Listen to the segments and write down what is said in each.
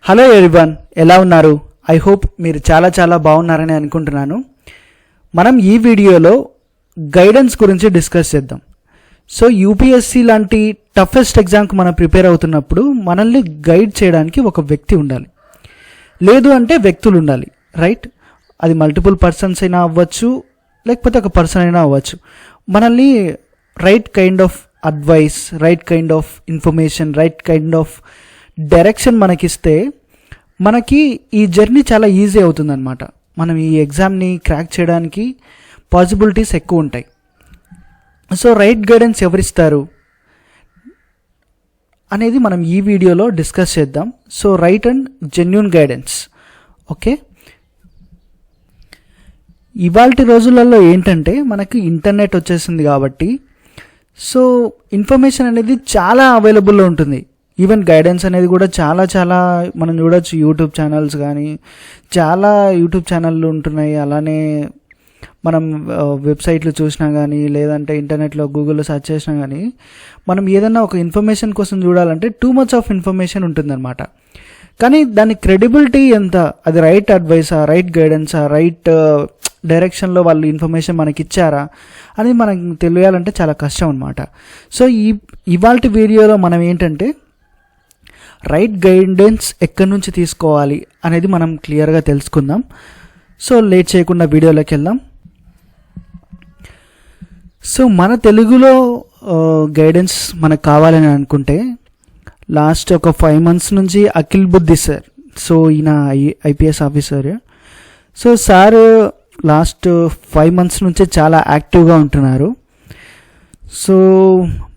Hello everyone, ఎలా ఉన్నారు? I hope మీరు చాలా బాగున్నారని అనుకుంటున్నాను. మనం ఈ వీడియోలో గైడెన్స్ గురించి డిస్కస్ చేద్దాం. సో యూపీఎస్సీ లాంటి టఫెస్ట్ ఎగ్జామ్కి మనం ప్రిపేర్ అవుతున్నప్పుడు మనల్ని గైడ్ చేయడానికి ఒక వ్యక్తి ఉండాలి, లేదు అంటే వ్యక్తులు ఉండాలి, రైట్? అది మల్టిపుల్ పర్సన్స్ అయినా అవ్వచ్చు, లేకపోతే ఒక పర్సన్ అయినా అవ్వచ్చు. మనల్ని right kind of advice, right kind of information, right kind of direction మనకిస్తే మనకి ఈ జర్నీ చాలా ఈజీ అవుతుందన్నమాట. మనం ఈ ఎగ్జామ్ని క్రాక్ చేయడానికి పాసిబిలిటీస్ ఎక్కువ ఉంటాయి. సో రైట్ గైడెన్స్ ఎవరిస్తారు అనేది మనం ఈ వీడియోలో డిస్కస్ చేద్దాం. So right and genuine guidance. Okay, ఇవాల్టి రోజులలో ఏంటంటే మనకి ఇంటర్నెట్ వచ్చేసింది కాబట్టి సో ఇన్ఫర్మేషన్ అనేది చాలా అవైలబుల్లో ఉంటుంది. ఈవెన్ గైడెన్స్ అనేది కూడా చాలా మనం చూడొచ్చు. యూట్యూబ్ ఛానల్స్ కానీ చాలా యూట్యూబ్ ఛానళ్ళు ఉంటున్నాయి. అలానే మనం వెబ్సైట్లు చూసినా కానీ, లేదంటే ఇంటర్నెట్లో గూగుల్లో సెర్చ్ చేసినా కానీ, మనం ఏదన్నా ఒక ఇన్ఫర్మేషన్ కోసం చూడాలంటే టూ మచ్ ఆఫ్ ఇన్ఫర్మేషన్ ఉంటుందన్నమాట. కానీ దాని క్రెడిబిలిటీ ఎంత, అది రైట్ అడ్వైసా, రైట్ గైడెన్సా, రైట్ డైరెక్షన్లో వాళ్ళు ఇన్ఫర్మేషన్ మనకి ఇచ్చారా అని మనకు తెలియాలంటే చాలా కష్టం అనమాట. సో ఇవాల్టి వీడియోలో మనం ఏంటంటే రైట్ గైడెన్స్ ఎక్కడి నుంచి తీసుకోవాలి అనేది మనం క్లియర్గా తెలుసుకుందాం. సో లేట్ చేయకుండా వీడియోలోకి వెళ్దాం. సో మన తెలుగులో గైడెన్స్ మనకు కావాలని అనుకుంటే లాస్ట్ ఒక 5 months నుంచి అఖిల్ బుద్ధి సార్, సో ఈయన IPS officer. So sir last 5 months నుంచి చాలా యాక్టివ్గా ఉంటున్నారు. సో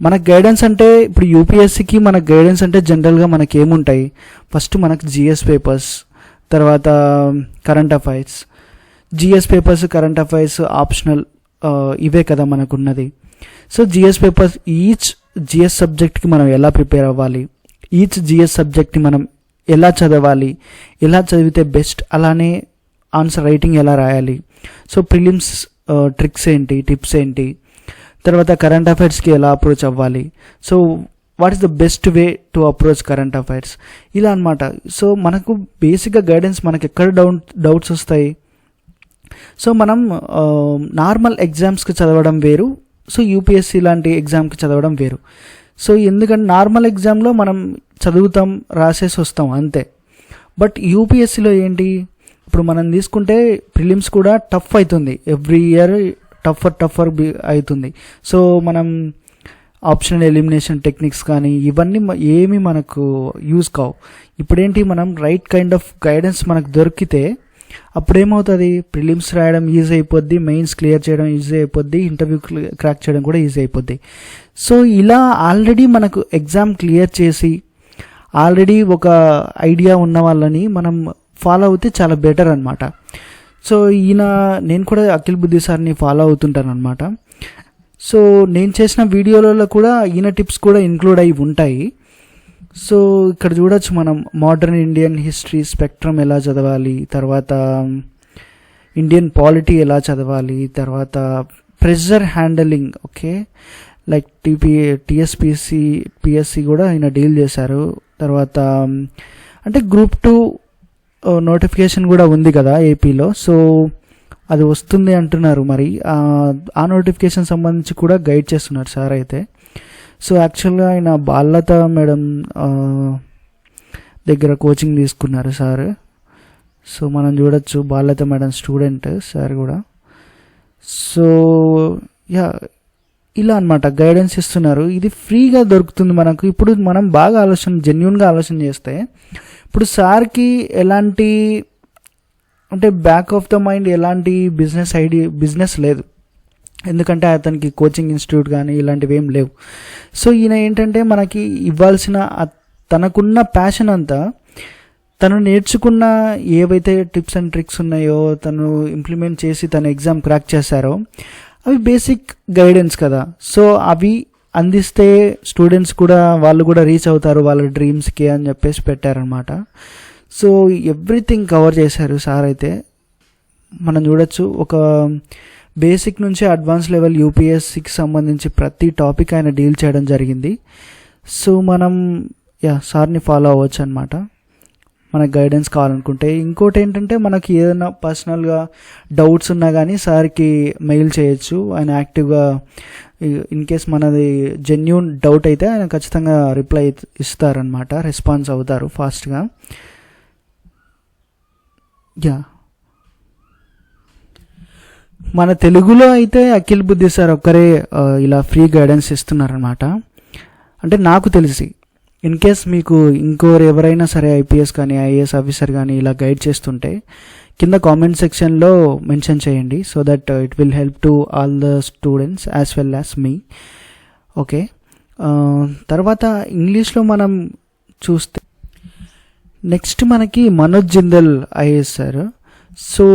మనకు గైడెన్స్ అంటే ఇప్పుడు యూపీఎస్సీకి మనకు గైడెన్స్ అంటే జనరల్గా మనకి ఏముంటాయి, ఫస్ట్ మనకు జిఎస్ పేపర్స్, తర్వాత current affairs. GS papers, current affairs optional, ఇవే కదా మనకున్నది. So GS papers, each GS సబ్జెక్ట్కి మనం ఎలా ప్రిపేర్ అవ్వాలి, ఈచ్ జిఎస్ సబ్జెక్ట్ని మనం ఎలా చదవాలి, ఎలా చదివితే బెస్ట్, అలానే ఆన్సర్ రైటింగ్ ఎలా రాయాలి, సో ప్రిలిమ్స్ ట్రిక్స్ ఏంటి, టిప్స్ ఏంటి, తర్వాత కరెంట్ అఫైర్స్కి ఎలా అప్రోచ్ అవ్వాలి, so what is the best way to approach current affairs, ఇలా అనమాట. సో మనకు బేసిక్గా గైడెన్స్ మనకు ఎక్కడ డౌట్స్ వస్తాయి. సో మనం నార్మల్ ఎగ్జామ్స్కి చదవడం వేరు, సో యూపీఎస్సీ లాంటి ఎగ్జామ్కి చదవడం వేరు. సో ఎందుకంటే నార్మల్ ఎగ్జామ్లో మనం చదువుతాం, రాసేసి వస్తాం అంతే. బట్ యూపీఎస్సీలో ఏంటి, ఇప్పుడు మనం తీసుకుంటే ప్రిలిమ్స్ కూడా టఫ్ అవుతుంది, ఎవ్రీ ఇయర్ టఫర్ అవుతుంది. సో మనం ఆప్షనల్ ఎలిమినేషన్ టెక్నిక్స్ కానీ ఇవన్నీ ఏమీ మనకు యూజ్ కావు. ఇప్పుడేంటి, మనం రైట్ కైండ్ ఆఫ్ గైడెన్స్ మనకు దొరికితే అప్పుడేమవుతుంది, ప్రిలిమ్స్ రాయడం ఈజీ అయిపోద్ది, మెయిన్స్ క్లియర్ చేయడం ఈజీ అయిపోద్ది, ఇంటర్వ్యూ క్రాక్ చేయడం కూడా ఈజీ అయిపోద్ది. సో ఇలా ఆల్రెడీ మనకు ఎగ్జామ్ క్లియర్ చేసి ఆల్రెడీ ఒక ఐడియా ఉన్న వాళ్ళని మనం ఫాలో అవుతే చాలా బెటర్ అనమాట. సో నేను కూడా అఖిల్ బుద్ధి సార్ని ఫాలో అవుతుంటాను అనమాట. సో నేను చేసిన వీడియోలలో కూడా ఈయన టిప్స్ కూడా ఇంక్లూడ్ అయి ఉంటాయి. సో ఇక్కడ చూడొచ్చు మనం మోడర్న్ ఇండియన్ హిస్టరీ స్పెక్ట్రమ్ ఎలా చదవాలి, తర్వాత ఇండియన్ పాలిటీ ఎలా చదవాలి, తర్వాత ప్రెషర్ హ్యాండలింగ్, ఓకే, లైక్ TSPSC కూడా ఆయన డీల్ చేశారు. తర్వాత అంటే గ్రూప్ 2 నోటిఫికేషన్ కూడా ఉంది కదా ఏపీలో, సో అది వస్తుంది అంటున్నారు. మరి ఆ నోటిఫికేషన్ సంబంధించి కూడా గైడ్ చేస్తున్నారు సార్ అయితే. సో యాక్చువల్గా ఆయన బాలత మేడం దగ్గర కోచింగ్ తీసుకున్నారు సార్. సో మనం చూడొచ్చు బాలత మేడం స్టూడెంట్ సార్ కూడా. సో యా, ఇలా అనమాట గైడెన్స్ ఇస్తున్నారు. ఇది ఫ్రీగా దొరుకుతుంది మనకు. ఇప్పుడు మనం బాగా జెన్యూన్గా ఆలోచన చేస్తే ఇప్పుడు సార్కి ఎలాంటి అంటే బ్యాక్ ఆఫ్ ద మైండ్ ఎలాంటి బిజినెస్ లేదు, ఎందుకంటే అతనికి కోచింగ్ ఇన్స్టిట్యూట్ కానీ ఇలాంటివి ఏం లేవు. సో ఈయన ఏంటంటే మనకి ఇవ్వాల్సిన తనకున్న ప్యాషన్ అంతా, తను నేర్చుకున్న ఏవైతే టిప్స్ అండ్ ట్రిక్స్ ఉన్నాయో తను ఇంప్లిమెంట్ చేసి తన ఎగ్జామ్ క్రాక్ చేశారో అవి బేసిక్ గైడెన్స్ కదా. సో అవి అందిస్తే స్టూడెంట్స్ కూడా వాళ్ళు కూడా రీచ్ అవుతారు వాళ్ళ డ్రీమ్స్కి అని చెప్పేసి పెట్టారనమాట. సో ఎవ్రీథింగ్ కవర్ చేశారు సార్ అయితే. మనం చూడొచ్చు ఒక బేసిక్ నుంచి అడ్వాన్స్ లెవెల్ యూపీఎస్సీకి సంబంధించి ప్రతి టాపిక్ ఆయన డీల్ చేయడం జరిగింది. సో మనం సార్ని ఫాలో అవ్వచ్చు అనమాట. మనకు గైడెన్స్ కావాలనుకుంటే. ఇంకోటి ఏంటంటే మనకి ఏదైనా పర్సనల్గా డౌట్స్ ఉన్నా కానీ సార్కి మెయిల్ చేయొచ్చు. ఆయన యాక్టివ్గా ఇన్ కేస్ మనది జెన్యూన్ డౌట్ అయితే ఆయన ఖచ్చితంగా రిప్లై ఇస్తారనమాట, రెస్పాన్స్ అవుతారు ఫాస్ట్గా. మన తెలుగులో అయితే అఖిల్ బుద్ధి సార్ ఒక్కరే ఇలా ఫ్రీ గైడెన్స్ ఇస్తున్నారనమాట. అంటే నాకు తెలిసి ఇన్ కేస్ మీకు ఎవరైనా సరే ఐపీఎస్ కానీ ఐఏఎస్ ఆఫీసర్ కానీ ఇలా గైడ్ చేస్తుంటే కింద కామెంట్ సెక్షన్లో మెన్షన్ చేయండి, so that it will help to all the students as well as me. Okay, తర్వాత ఇంగ్లీష్లో మనం చూస్తే నెక్స్ట్ మనకి Manoj Jindal IAS sir. So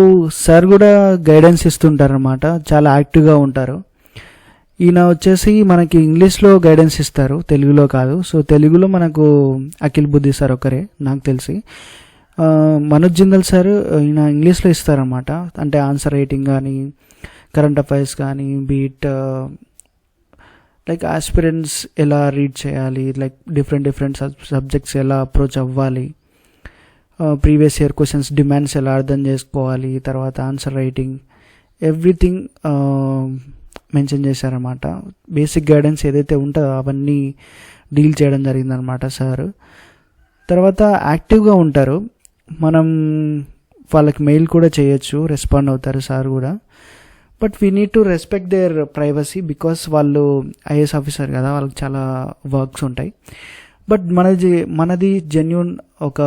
sir కూడా గైడెన్స్ ఇస్తుంటారనమాట, చాలా యాక్టివ్గా ఉంటారు. ఈయన వచ్చేసి మనకి ఇంగ్లీష్లో గైడెన్స్ ఇస్తారు, తెలుగులో కాదు. సో తెలుగులో మనకు అఖిల్ బుద్ధి సార్ ఒకరే నాకు తెలిసి. మనోజ్ జిందల్ సార్ ఈయన ఇంగ్లీష్లో ఇస్తారనమాట. అంటే ఆన్సర్ రైటింగ్ కానీ, కరెంట్ అఫైర్స్ కానీ, బీట్ లైక్ ఆస్పిరెంట్స్ ఎలా రీడ్ చేయాలి, లైక్ డిఫరెంట్ సబ్జెక్ట్స్ ఎలా అప్రోచ్ అవ్వాలి, ప్రీవియస్ ఇయర్ క్వశ్చన్స్ డిమాండ్స్ ఎలా అర్థం చేసుకోవాలి, తర్వాత ఆన్సర్ రైటింగ్, ఎవ్రీథింగ్ మెన్షన్ చేశారన్నమాట. బేసిక్ గైడెన్స్ ఏదైతే ఉంటుందో అవన్నీ డీల్ చేయడం జరిగిందనమాట సార్. తర్వాత యాక్టివ్గా ఉంటారు, మనం వాళ్ళకి మెయిల్ కూడా చేయొచ్చు, రెస్పాండ్ అవుతారు సార్ కూడా. But we need to respect their privacy, because వాళ్ళు ఐఏఎస్ ఆఫీసర్ కదా, వాళ్ళకి చాలా వర్క్స్ ఉంటాయి. బట్ మనది జెన్యూన్ ఒక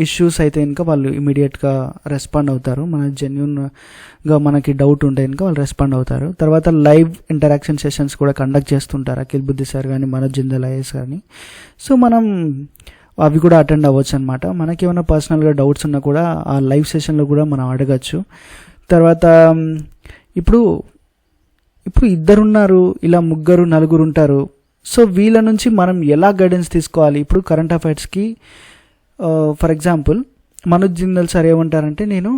ఇష్యూస్ అయితే కనుక వాళ్ళు ఇమీడియట్గా రెస్పాండ్ అవుతారు. మన జెన్యూన్గా మనకి డౌట్ ఉంటే కనుక వాళ్ళు రెస్పాండ్ అవుతారు. తర్వాత లైవ్ ఇంటరాక్షన్ సెషన్స్ కూడా కండక్ట్ చేస్తుంటారు అఖిల్ బుద్ధి సార్ కానీ, మనోజ్ జిందల్ ఐఏఎస్ కానీ. సో మనం అవి కూడా అటెండ్ అవ్వచ్చు అనమాట. మనకి ఏమైనా పర్సనల్గా డౌట్స్ ఉన్నా కూడా ఆ లైవ్ సెషన్లో కూడా మనం అడగచ్చు. తర్వాత ఇప్పుడు ఇద్దరున్నారు, ఇలా ముగ్గురు నలుగురు ఉంటారు. సో వీళ్ళ నుంచి మనం ఎలా గైడెన్స్ తీసుకోవాలి? ఇప్పుడు కరెంట్ అఫైర్స్కి for example Manoj Jindal sir ఏమంటారంటే, నేను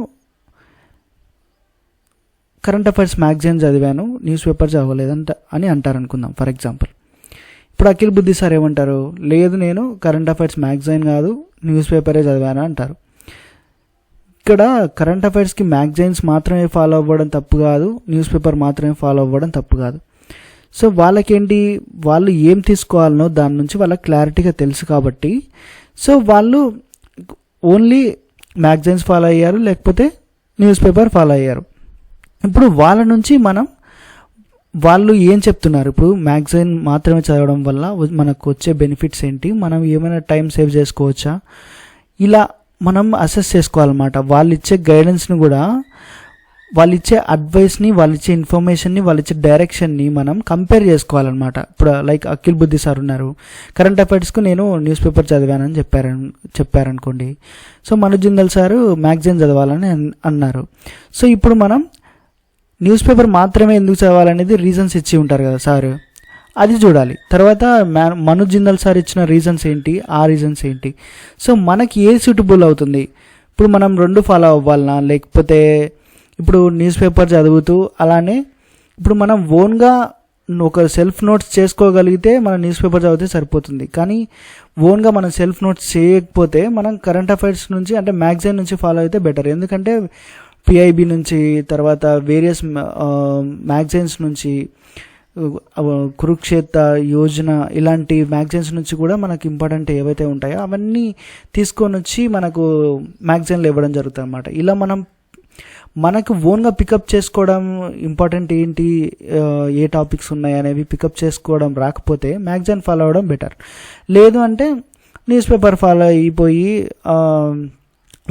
కరెంట్ అఫైర్స్ మ్యాగజైన్ చదివాను, న్యూస్ పేపర్ చదవలేదంట అని అంటారనుకుందాం ఫర్ ఎగ్జాంపుల్. ఇప్పుడు అఖిల్ బుద్ధి సార్ ఏమంటారు, లేదు నేను కరెంట్ అఫైర్స్ మ్యాగజైన్ కాదు న్యూస్ పేపరే చదివాను అంటారు. ఇక్కడ కరెంట్ అఫైర్స్కి మ్యాగజైన్స్ మాత్రమే ఫాలో అవ్వడం తప్పు కాదు, న్యూస్ పేపర్ మాత్రమే ఫాలో అవ్వడం తప్పు కాదు. సో వాళ్ళకేంటి, వాళ్ళు ఏం తీసుకోవాలనో దాని నుంచి వాళ్ళకి క్లారిటీగా తెలుసు కాబట్టి సో వాళ్ళు ఓన్లీ మ్యాగజైన్స్ ఫాలో అయ్యారు, లేకపోతే న్యూస్ పేపర్ ఫాలో అయ్యారు. ఇప్పుడు వాళ్ళ నుంచి మనం వాళ్ళు ఏం చెప్తున్నారు, ఇప్పుడు మ్యాగజైన్ మాత్రమే చదవడం వల్ల మనకు వచ్చే బెనిఫిట్స్ ఏంటి, మనం ఏమైనా టైం సేవ్ చేసుకోవచ్చా, ఇలా మనం అసెస్ చేసుకోవాలన్నమాట. వాళ్ళు ఇచ్చే గైడెన్స్ని కూడా, వాళ్ళు ఇచ్చే అడ్వైస్ని, వాళ్ళు ఇచ్చే ఇన్ఫర్మేషన్ని, వాళ్ళు ఇచ్చే డైరెక్షన్ని మనం కంపేర్ చేసుకోవాలన్నమాట. ఇప్పుడు లైక్ అఖిల్ బుద్ధి సార్ ఉన్నారు, కరెంట్ అఫైర్స్కు నేను న్యూస్ పేపర్ చదివానని చెప్పారనుకోండి. So Manoj Jindal sir magazine చదవాలని అన్నారు. సో ఇప్పుడు మనం న్యూస్ పేపర్ మాత్రమే ఎందుకు చదవాలనేది రీజన్స్ ఇచ్చి ఉంటారు కదా సార్, అది చూడాలి. తర్వాత మనోజ్ జిందల్ సార్ ఇచ్చిన రీజన్స్ ఏంటి, ఆ రీజన్స్ ఏంటి, సో మనకి ఏది సూటబుల్ అవుతుంది. ఇప్పుడు మనం రెండు ఫాలో అవ్వాలనా, లేకపోతే ఇప్పుడు న్యూస్ పేపర్ చదువుతూ అలానే ఇప్పుడు మనం ఓన్గా ఒక సెల్ఫ్ నోట్స్ చేసుకోగలిగితే మనం న్యూస్ పేపర్ చదివితే సరిపోతుంది. కానీ ఓన్గా మనం సెల్ఫ్ నోట్స్ చేయకపోతే మనం కరెంట్ అఫైర్స్ నుంచి అంటే మ్యాగజైన్ నుంచి ఫాలో అయితే బెటర్. ఎందుకంటే పిఐబి నుంచి, తర్వాత వేరియస్ మ్యాగజైన్స్ నుంచి, కురుక్షేత్ర, యోజన ఇలాంటి మ్యాగజైన్స్ నుంచి కూడా మనకు ఇంపార్టెంట్ ఏవైతే ఉంటాయో అవన్నీ తీసుకొని వచ్చి మనకు మ్యాగజైన్లు ఇవ్వడం జరుగుతుంది అన్నమాట. ఇలా మనకు ఓన్గా పికప్ చేసుకోవడం ఇంపార్టెంట్ ఏంటి, ఏ టాపిక్స్ ఉన్నాయి అనేవి పికప్ చేసుకోవడం రాకపోతే మ్యాగజైన్ ఫాలో అవ్వడం బెటర్. లేదు అంటే న్యూస్ పేపర్ ఫాలో అయిపోయి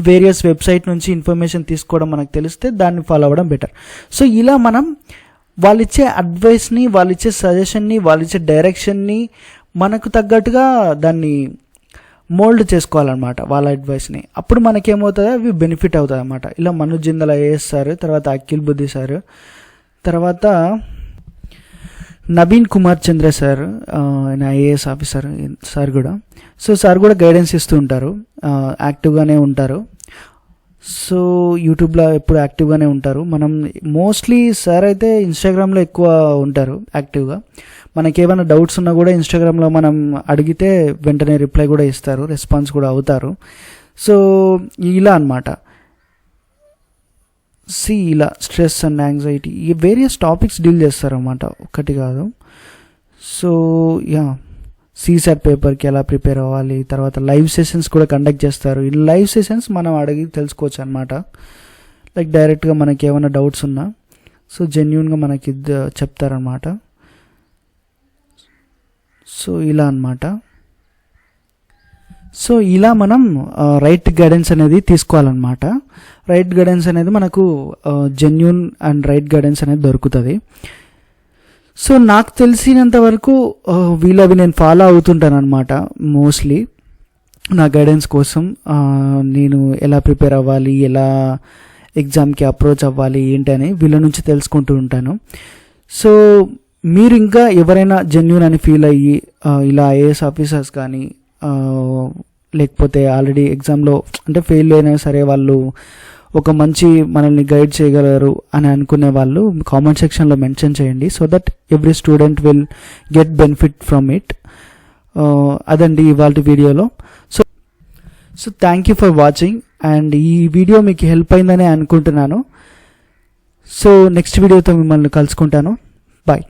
వేరియస్ వెబ్సైట్ నుంచి ఇన్ఫర్మేషన్ తీసుకోవడం మనకు తెలిస్తే దాన్ని ఫాలో అవ్వడం బెటర్. సో ఇలా మనం వాళ్ళు ఇచ్చే అడ్వైస్ని, వాళ్ళు ఇచ్చే సజెషన్ని, వాళ్ళు ఇచ్చే డైరెక్షన్ని మనకు తగ్గట్టుగా దాన్ని మోల్డ్ చేసుకోవాలన్నమాట వాళ్ళ అడ్వైస్ని. అప్పుడు మనకేమవుతుందో అవి బెనిఫిట్ అవుతుంది అన్నమాట. ఇలా మనోజ్ జిందల్ ఐఏఎస్ సార్, తర్వాత అఖిల్ బుద్ధి సార్, తర్వాత నవీన్ కుమార్ చంద్ర సార్, ఆయన ఐఏఎస్ ఆఫీసర్ సార్ కూడా. సో సార్ కూడా గైడెన్స్ ఇస్తూ ఉంటారు, యాక్టివ్గానే ఉంటారు. సో యూట్యూబ్లో ఎప్పుడు యాక్టివ్గానే ఉంటారు. మనం మోస్ట్లీ సార్ అయితే ఇన్స్టాగ్రామ్లో ఎక్కువ ఉంటారు యాక్టివ్గా. మనకేమైనా డౌట్స్ ఉన్నా కూడా ఇన్స్టాగ్రామ్లో మనం అడిగితే వెంటనే రిప్లై కూడా ఇస్తారు, రెస్పాన్స్ కూడా అవుతారు. సో ఇలా అనమాట. ఇలా స్ట్రెస్ అండ్ యాంగ్జైటీ ఈ వేరియస్ టాపిక్స్ డీల్ చేస్తారన్నమాట, ఒక్కటి కాదు. సో CSAT పేపర్కి ఎలా ప్రిపేర్ అవ్వాలి, తర్వాత లైవ్ సెషన్స్ కూడా కండక్ట్ చేస్తారు. ఈ లైవ్ సెషన్స్ మనం అడిగి తెలుసుకోవచ్చు అనమాట. లైక్ డైరెక్ట్గా మనకి ఏమైనా డౌట్స్ ఉన్నా సో జెన్యూన్గా మనకి చెప్తారనమాట. సో ఇలా అనమాట. సో ఇలా మనం రైట్ గైడెన్స్ అనేది తీసుకోవాలన్నమాట. రైట్ గైడెన్స్ అనేది మనకు జెన్యూన్ అండ్ రైట్ గైడెన్స్ అనేది దొరుకుతుంది. సో నాకు తెలిసినంత వరకు వీళ్ళవి నేను ఫాలో అవుతుంటాను అనమాట. మోస్ట్లీ నా గైడెన్స్ కోసం నేను ఎలా ప్రిపేర్ అవ్వాలి, ఎలా ఎగ్జామ్కి అప్రోచ్ అవ్వాలి ఏంటని వీళ్ళ నుంచి తెలుసుకుంటూ ఉంటాను. సో మీరు ఇంకా ఎవరైనా జెన్యూన్ అని ఫీల్ అయ్యి ఇలా ఐఏఎస్ ఆఫీసర్స్ కానీ లేకపోతే ఆల్రెడీ ఎగ్జామ్లో అంటే ఫెయిల్ అయినా సరే వాళ్ళు ఒక మంచి మనల్ని గైడ్ చేయగలరు అని అనుకునే వాళ్ళు కామెంట్ సెక్షన్లో మెన్షన్ చేయండి. So that every student will get benefit from it. అదండి ఇవాళ వీడియోలో. So thank you for watching and ఈ వీడియో మీకు హెల్ప్ అయిందని అనుకుంటున్నాను. సో నెక్స్ట్ వీడియోతో మిమ్మల్ని కలుసుకుంటాను. బాయ్.